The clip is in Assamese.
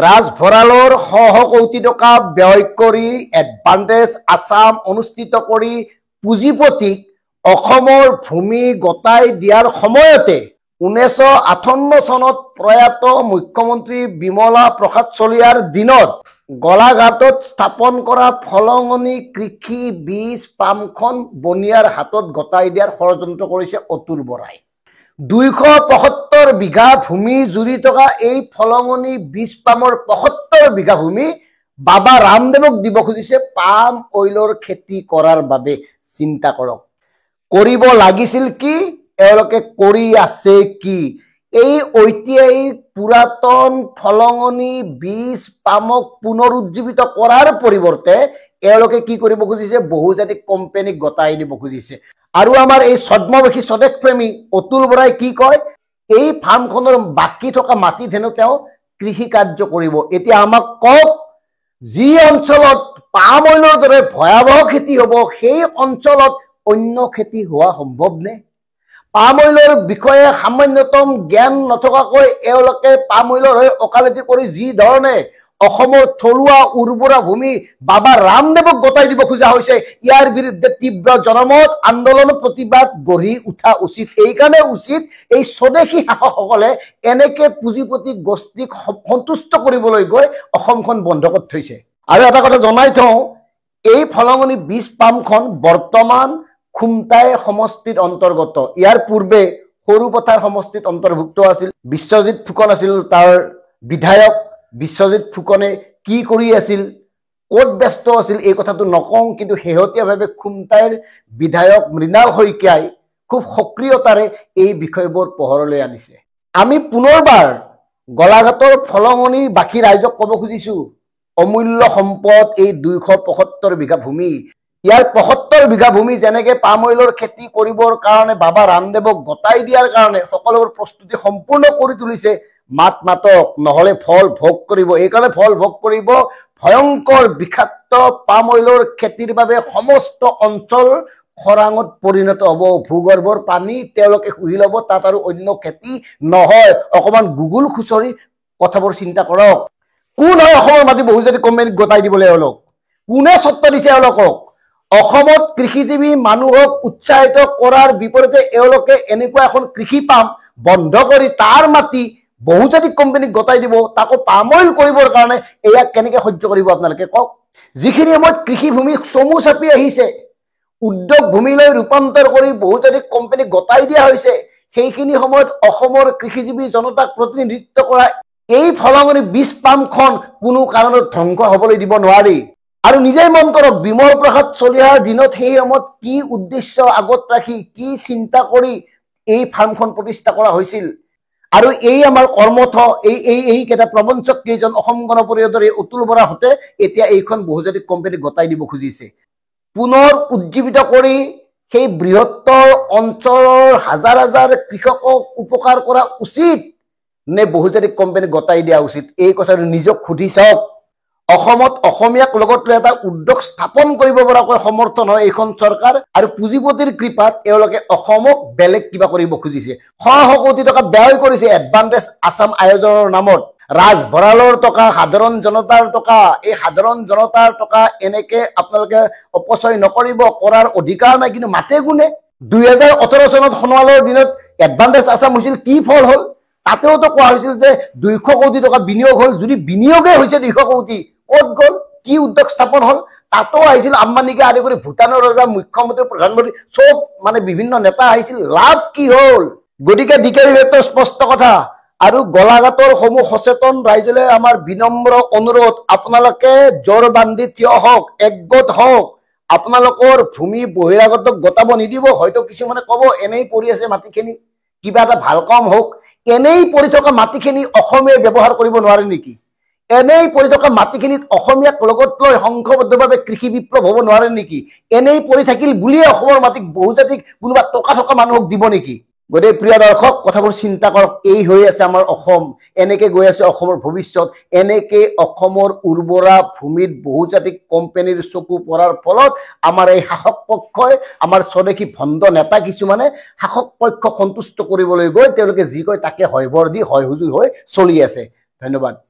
ৰাজভঁৰালৰ শ শ কোটি টকা ব্যয় কৰি এডভান্টেজ আছাম অনুষ্ঠিত কৰি পুঁজিপতিক অসমৰ ভূমি গতাই দিয়াৰ সময়তে 1958 চনত প্ৰয়াত মুখ্যমন্ত্ৰী বিমলা প্ৰসাদ চলিহাৰ দিনত গোলাঘাটত স্থাপন কৰা ফলঙনি কৃষি বীজ পামখন বনিয়াৰ হাতত গতাই দিয়াৰ ষড়যন্ত্ৰ কৰিছে অতুল বৰাই। 275 বিঘা ভূমি জুৰি থকা এই ফলঙনি বীজ পামৰ 75 বিঘা ভূমি বাবা ৰামদেৱক দিব খুজিছে পাম অইলৰ খেতি কৰাৰ বাবে। চিন্তা কৰক, কৰিব লাগিছিল কি, এওঁলোকে কৰি আছে কি? এই ঐতিহাসিক পুৰাতন ফলঙনি বীজ পামক পুনৰুজ্জীৱিত কৰাৰ পৰিৱৰ্তে এওঁলোকে কি কৰিব খুজিছে, বহুজাতিক কোম্পানীক গতাই দিব খুজিছে। আৰু আমাৰ এই ছদ্মবেশী স্বদেশ প্ৰেমী অতুল বৰাই কি কয়, এই ফাৰ্মখনৰ বাকী থকা মাটিত হেনো তেওঁ কৃষি কাৰ্য কৰিব। এতিয়া আমাক কওক, যি অঞ্চলত পাম অইলৰ দৰে ভয়াৱহ খেতি হ'ব সেই অঞ্চলত অন্য খেতি হোৱা সম্ভৱ নে? পাম অইলৰ বিষয়ে সামান্যতম জ্ঞান নথকাকৈ এওঁলোকে পাম অইলৰ হৈ ওকালতি কৰি যি ধৰণে অসমৰ থলুৱা উৰ্বৰা ভূমি বাবা ৰামদেৱক গতাই দিব খোজা হৈছে, ইয়াৰ বিৰুদ্ধে তীব্ৰ জনমত আন্দোলন প্ৰতিবাদ গঢ়ি উঠা উচিত। এইকাৰণে উচিত এই স্বদেশী শাসকসকলে এনেকে পুঁজিপতি গোষ্ঠীক সন্তুষ্ট কৰিবলৈ গৈ অসমখন বন্ধ কৰি থৈছে। আৰু এটা কথা জনাই থওঁ, এই ফলঙনি বীজ পামখন বৰ্তমান খুমটাই সমষ্টিৰ অন্তৰ্গত। ইয়াৰ পূৰ্বে সৰুপথাৰ সমষ্টিত অন্তৰ্ভুক্ত আছিল। বিশ্বজিৎ ফুকন আছিল তাৰ বিধায়ক। বিশ্বজিৎ ফুকনে কি কৰি আছিল, ক'ত ব্যস্ত আছিল, এই কথাটো নকওঁ, কিন্তু শেহতীয়াভাৱে খুমটাইৰ বিধায়ক মৃণাল শইকীয়াই খুব সক্ৰিয়তাৰে এই বিষয়বোৰ পোহৰলৈ আনিছে। আমি পুনৰবাৰ গোলাঘাটৰ ফলঙনি বাকী ৰাইজক ক'ব খুজিছো, অমূল্য সম্পদ এই 275 বিঘা ভূমি। ইয়াৰ 75 বিঘা ভূমি যেনেকে পাম অইলৰ খেতি কৰিবৰ কাৰণে বাবা ৰামদেৱক গতাই দিয়াৰ কাৰণে সকলোবোৰ প্ৰস্তুতি সম্পূৰ্ণ কৰি তুলিছে। মাতক, নহলে ফল ভোগ কৰিব। এইকাৰণে ফল ভোগ কৰিব ভয়ংকৰ বিষাক্ত পাম অইলৰ খেতিৰ বাবে সমস্ত অঞ্চল খৰাঙত পৰিণত হ'ব। ভূগৰ্ভৰ পানী তেওঁলোকে শুহি ল'ব, তাত আৰু অন্য খেতি নহয়। অকমান গুগুল খুচৰি কথাবোৰ চিন্তা কৰক। কোন হয় অসমৰ মাটি বহুজাতিক কোম্পানীক গতাই দিবলৈ? এওঁলোক কোনে চৰ্ত দিছে এওঁলোকক? অসমত কৃষিজীৱী মানুহক উৎসাহিত কৰাৰ বিপৰীতে এওঁলোকে এনেকুৱা এখন কৃষি পাম বন্ধ কৰি তাৰ মাটি বহুজাতিক কোম্পানীক গতাই দিব, তাকো পাম অইল কৰিবৰ কাৰণে। এয়া কেনেকে সহ্য কৰিব আপোনালোকে কওক? যিখিনি সময়ত কৃষিভূমি চমু চাপি আহিছে, উদ্যোগ ভূমিলৈ ৰূপান্তৰ কৰি বহুজাতিক কোম্পানীক গতাই দিয়া হৈছে, সেইখিনি সময়ত অসমৰ কৃষিজীৱী জনতাক প্ৰতিনিধিত্ব কৰা এই ফলঙনি বীজ পামখন কোনো কাৰণত ধ্বংস হবলৈ দিব নোৱাৰি। আৰু নিজেই মন কৰক, বিমল প্ৰসাদ চলিহাৰ দিনত সেই সময়ত কি উদ্দেশ্য আগত ৰাখি, কি চিন্তা কৰি এই ফাৰ্মখন প্ৰতিষ্ঠা কৰা হৈছিল। আৰু এই আমাৰ কৰ্মঠ এই কেইটা প্ৰবঞ্চক কেইজন অসম গণ পৰিষদৰ এই অতুল বৰাহঁতে এতিয়া এইখন বহুজাতিক কোম্পানীক গতাই দিব খুজিছে। পুনৰ উজ্জীৱিত কৰি সেই বৃহত্তৰ অঞ্চলৰ হাজাৰ হাজাৰ কৃষকক উপকাৰ কৰা উচিত নে বহুজাতিক কোম্পানীক গতাই দিয়া উচিত? এই কথাটো নিজক সুধি চাওক। অসমত অসমীয়াক লগত লৈ এটা উদ্যোগ স্থাপন কৰিব পৰাকৈ সমৰ্থন হয় এইখন চৰকাৰ, আৰু পুঁজিপতিৰ কৃপাত এওঁলোকে অসমক বেলেগ কিবা কৰিব খুজিছে। শ শ কোটি টকা ব্যয় কৰিছে এডভান্টেজ আছাম আয়োজনৰ নামত। ৰাজভঁৰালৰ টকা, সাধাৰণ জনতাৰ টকা। এই সাধাৰণ জনতাৰ টকা এনেকে আপোনালোকে অপচয় নকৰিব, কৰাৰ অধিকাৰ নাই, কিন্তু মাতে গুণে। 2018 চনত সোণোৱালৰ দিনত এডভান্টেজ আছাম হৈছিল, কি ফল হ'ল? তাতেওতো কোৱা হৈছিল যে 200 কোটি টকা বিনিয়োগ হ'ল। যদি বিনিয়োগে হৈছে 200 কোটি, ক'ত গ'ল? কি উদ্যোগ স্থাপন হ'ল? তাতো আহিছিল আম্বানীকে আদি কৰি ভূটানৰ ৰজা, মুখ্যমন্ত্ৰী, প্ৰধানমন্ত্ৰী, চব মানে বিভিন্ন নেতা আহিছিল। লাভ কি হ'ল? গতিকে ডিকেৰিৰ স্পষ্ট কথা। আৰু গোলাঘাটৰ সমূহ সচেতন ৰাইজলৈ আমাৰ বিনম্ৰ অনুৰোধ, আপোনালোকে জোৰ বান্ধি থিয় হওক, একগোট হওক। আপোনালোকৰ ভূমি বহিৰাগতক গতাব নিদিব। হয়তো কিছুমানে ক'ব এনেই পৰি আছে মাটিখিনি, কিবা এটা ভাল কাম হওক। এনেই পৰি থকা মাটিখিনি অসমীয়াই ব্যৱহাৰ কৰিব নোৱাৰে নেকি? এনেই পৰি থকা মাটিখিনিত অসমীয়াক লগত লৈ সংঘবদ্ধভাৱে কৃষি বিপ্লৱ হ'ব নোৱাৰে নেকি? এনেই পৰি থাকিল বুলিয়ে অসমৰ মাটিক বহুজাতিক কোনোবা টকা থকা মানুহক দিব নেকি? গতিকে প্ৰিয় দৰ্শক, কথাবোৰ চিন্তা কৰক। এই হৈ আছে আমাৰ অসম, এনেকে গৈ আছে অসমৰ ভৱিষ্যত। এনেকে অসমৰ উৰ্বৰা ভূমিত বহুজাতিক কোম্পানীৰ চকু পৰাৰ ফলত আমাৰ এই শাসক পক্ষই, আমাৰ স্বদেশী ভণ্ড নেতা কিছুমানে শাসক পক্ষক সন্তুষ্ট কৰিবলৈ গৈ তেওঁলোকে যি কয় তাকে হয়বৰ দি হয় হুজুৰ হৈ চলি আছে। ধন্যবাদ।